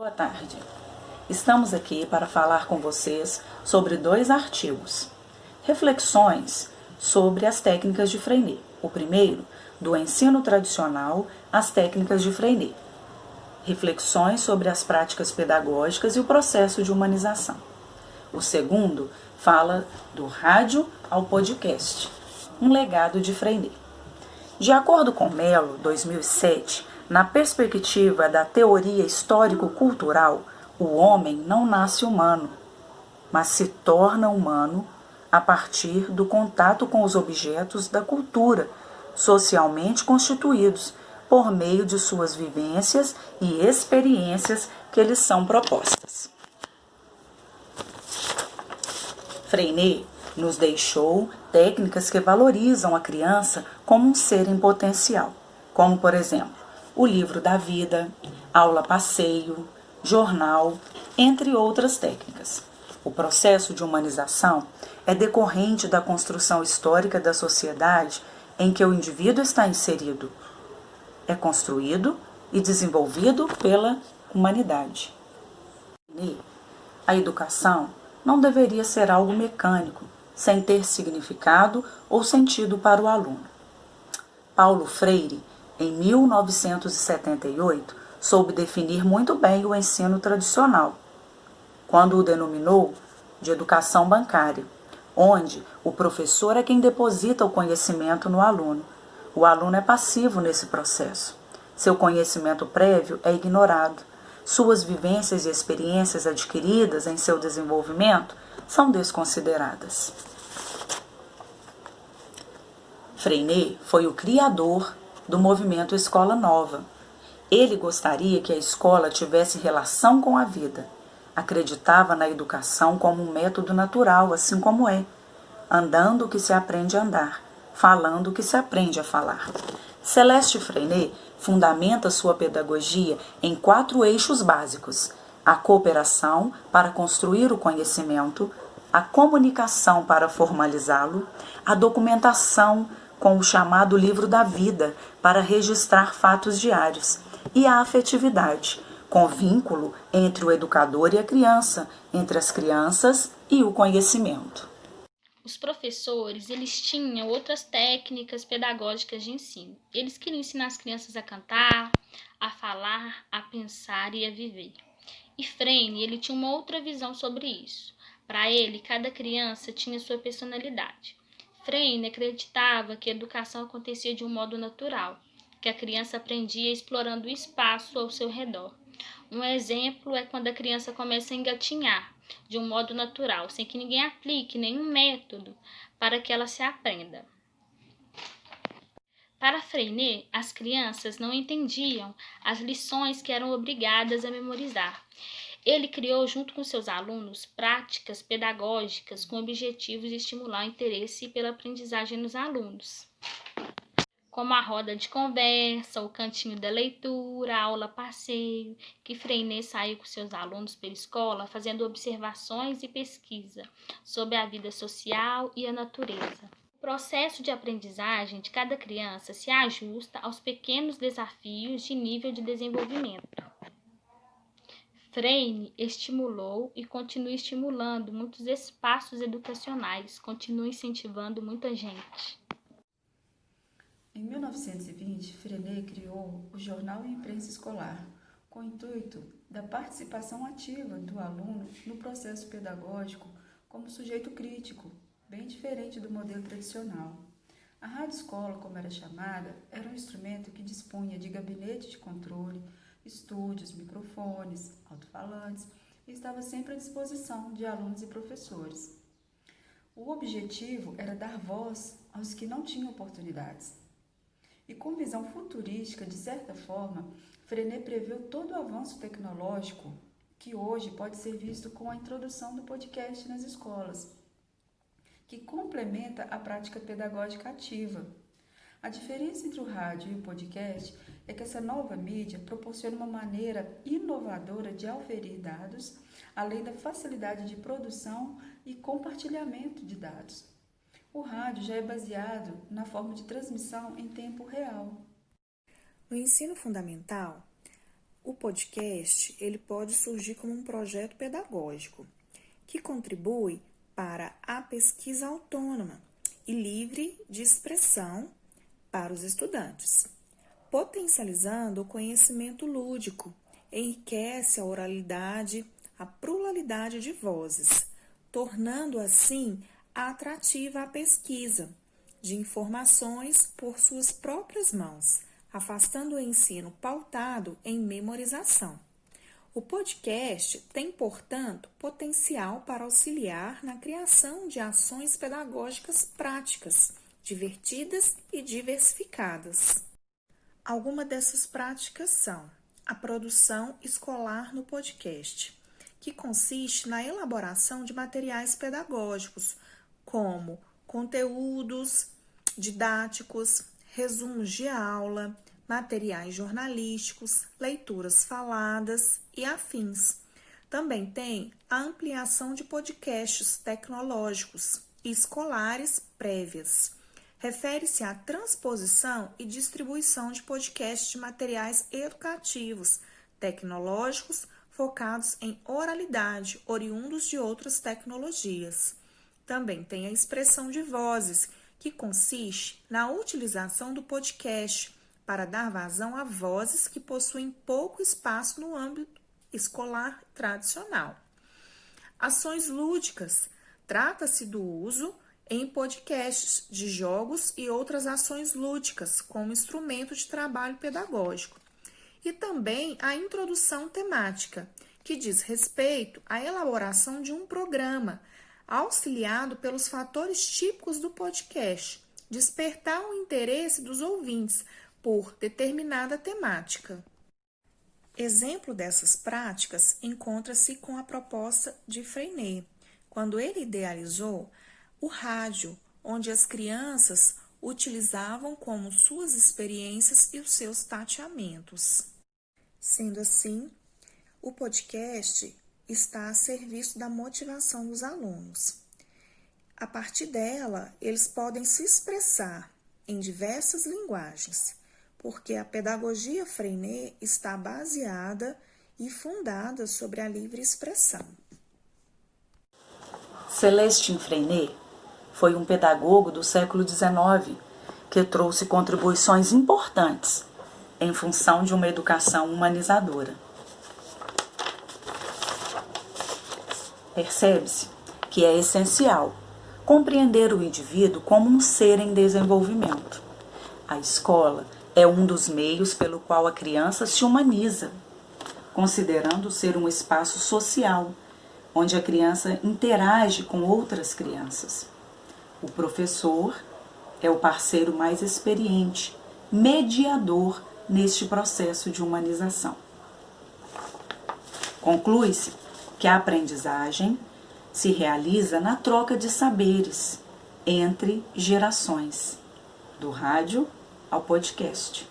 Boa tarde. Estamos aqui para falar com vocês sobre 2 artigos. Reflexões sobre as técnicas de Freinet. O primeiro, do ensino tradicional às técnicas de Freinet. Reflexões sobre as práticas pedagógicas e o processo de humanização. O segundo fala do rádio ao podcast, um legado de Freinet. De acordo com Mello, 2007, na perspectiva da teoria histórico-cultural, o homem não nasce humano, mas se torna humano a partir do contato com os objetos da cultura, socialmente constituídos, por meio de suas vivências e experiências que lhes são propostas. Freinet nos deixou técnicas que valorizam a criança como um ser em potencial, como, por exemplo, o livro da vida, aula-passeio, jornal, entre outras técnicas. O processo de humanização é decorrente da construção histórica da sociedade em que o indivíduo está inserido. É construído e desenvolvido pela humanidade. A educação não deveria ser algo mecânico, sem ter significado ou sentido para o aluno. Paulo Freire, em 1978, soube definir muito bem o ensino tradicional, quando o denominou de educação bancária, onde o professor é quem deposita o conhecimento no aluno. O aluno é passivo nesse processo. Seu conhecimento prévio é ignorado. Suas vivências e experiências adquiridas em seu desenvolvimento são desconsideradas. Freinet foi o criador do movimento Escola Nova. Ele gostaria que a escola tivesse relação com a vida. Acreditava na educação como um método natural, assim como é. Andando que se aprende a andar, falando que se aprende a falar. Celeste Freinet fundamenta sua pedagogia em 4 eixos básicos: a cooperação para construir o conhecimento, a comunicação para formalizá-lo, a documentação com o chamado livro da vida para registrar fatos diários e a afetividade, com vínculo entre o educador e a criança, entre as crianças e o conhecimento. Os professores, eles tinham outras técnicas pedagógicas de ensino. Eles queriam ensinar as crianças a cantar, a falar, a pensar e a viver. E Freire, ele tinha uma outra visão sobre isso. Para ele, cada criança tinha sua personalidade. Freire acreditava que a educação acontecia de um modo natural, que a criança aprendia explorando o espaço ao seu redor. Um exemplo é quando a criança começa a engatinhar de um modo natural, sem que ninguém aplique nenhum método para que ela se aprenda. Para Freinet, as crianças não entendiam as lições que eram obrigadas a memorizar. Ele criou, junto com seus alunos, práticas pedagógicas com o objetivo de estimular o interesse pela aprendizagem nos alunos, como a roda de conversa, o cantinho da leitura, a aula-passeio, que Freinet saiu com seus alunos pela escola fazendo observações e pesquisa sobre a vida social e a natureza. O processo de aprendizagem de cada criança se ajusta aos pequenos desafios de nível de desenvolvimento. Freire estimulou e continua estimulando muitos espaços educacionais, continua incentivando muita gente. Em 1920, Freinet criou o Jornal e Imprensa Escolar, com o intuito da participação ativa do aluno no processo pedagógico como sujeito crítico, bem diferente do modelo tradicional. A rádio-escola, como era chamada, era um instrumento que dispunha de gabinete de controle, estúdios, microfones, alto-falantes e estava sempre à disposição de alunos e professores. O objetivo era dar voz aos que não tinham oportunidades. E com visão futurística, de certa forma, Freinet previu todo o avanço tecnológico que hoje pode ser visto com a introdução do podcast nas escolas, que complementa a prática pedagógica ativa. A diferença entre o rádio e o podcast é que essa nova mídia proporciona uma maneira inovadora de auferir dados, além da facilidade de produção e compartilhamento de dados. O rádio já é baseado na forma de transmissão em tempo real. No ensino fundamental, O podcast ele pode surgir como um projeto pedagógico que contribui para a pesquisa autônoma e livre de expressão para os estudantes, potencializando o conhecimento lúdico, enriquece a oralidade, a pluralidade de vozes, tornando assim atrativa a pesquisa de informações por suas próprias mãos, afastando o ensino pautado em memorização. O podcast tem, portanto, potencial para auxiliar na criação de ações pedagógicas práticas, divertidas e diversificadas. Algumas dessas práticas são a produção escolar no podcast, que consiste na elaboração de materiais pedagógicos, como conteúdos didáticos, resumos de aula, materiais jornalísticos, leituras faladas e afins. Também tem a ampliação de podcasts tecnológicos e escolares prévias. Refere-se à transposição e distribuição de podcasts de materiais educativos, tecnológicos, focados em oralidade, oriundos de outras tecnologias. Também tem a expressão de vozes, que consiste na utilização do podcast para dar vazão a vozes que possuem pouco espaço no âmbito escolar tradicional. Ações lúdicas. Trata-se do uso em podcasts de jogos e outras ações lúdicas como instrumento de trabalho pedagógico. E também a introdução temática, que diz respeito à elaboração de um programa, auxiliado pelos fatores típicos do podcast, despertar o interesse dos ouvintes por determinada temática. Exemplo dessas práticas encontra-se com a proposta de Freinet, quando ele idealizou o rádio, onde as crianças utilizavam como suas experiências e os seus tateamentos. Sendo assim, o podcast está a serviço da motivação dos alunos. A partir dela, eles podem se expressar em diversas linguagens, porque a pedagogia Freinet está baseada e fundada sobre a livre expressão. Celestin Freinet foi um pedagogo do século XIX que trouxe contribuições importantes em função de uma educação humanizadora. Percebe-se que é essencial compreender o indivíduo como um ser em desenvolvimento. A escola é um dos meios pelo qual a criança se humaniza, considerando ser um espaço social, onde a criança interage com outras crianças. O professor é o parceiro mais experiente, mediador neste processo de humanização. Conclui-se que a aprendizagem se realiza na troca de saberes entre gerações, do rádio ao podcast.